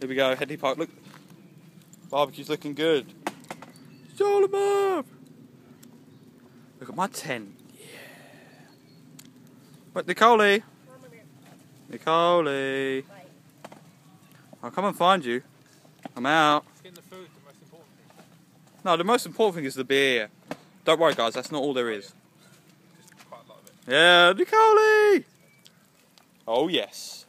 Here we go, Headley Park. Look, barbecue's looking good. It's all above. Look at my tent. Yeah. But Nicole. Nicole. I'll come and find you. I'm out. Getting the food, the most important thing. No, the most important thing is the beer. Don't worry, guys. That's not all there is. Just quite a lot of it. Yeah, Nicole. Oh yes.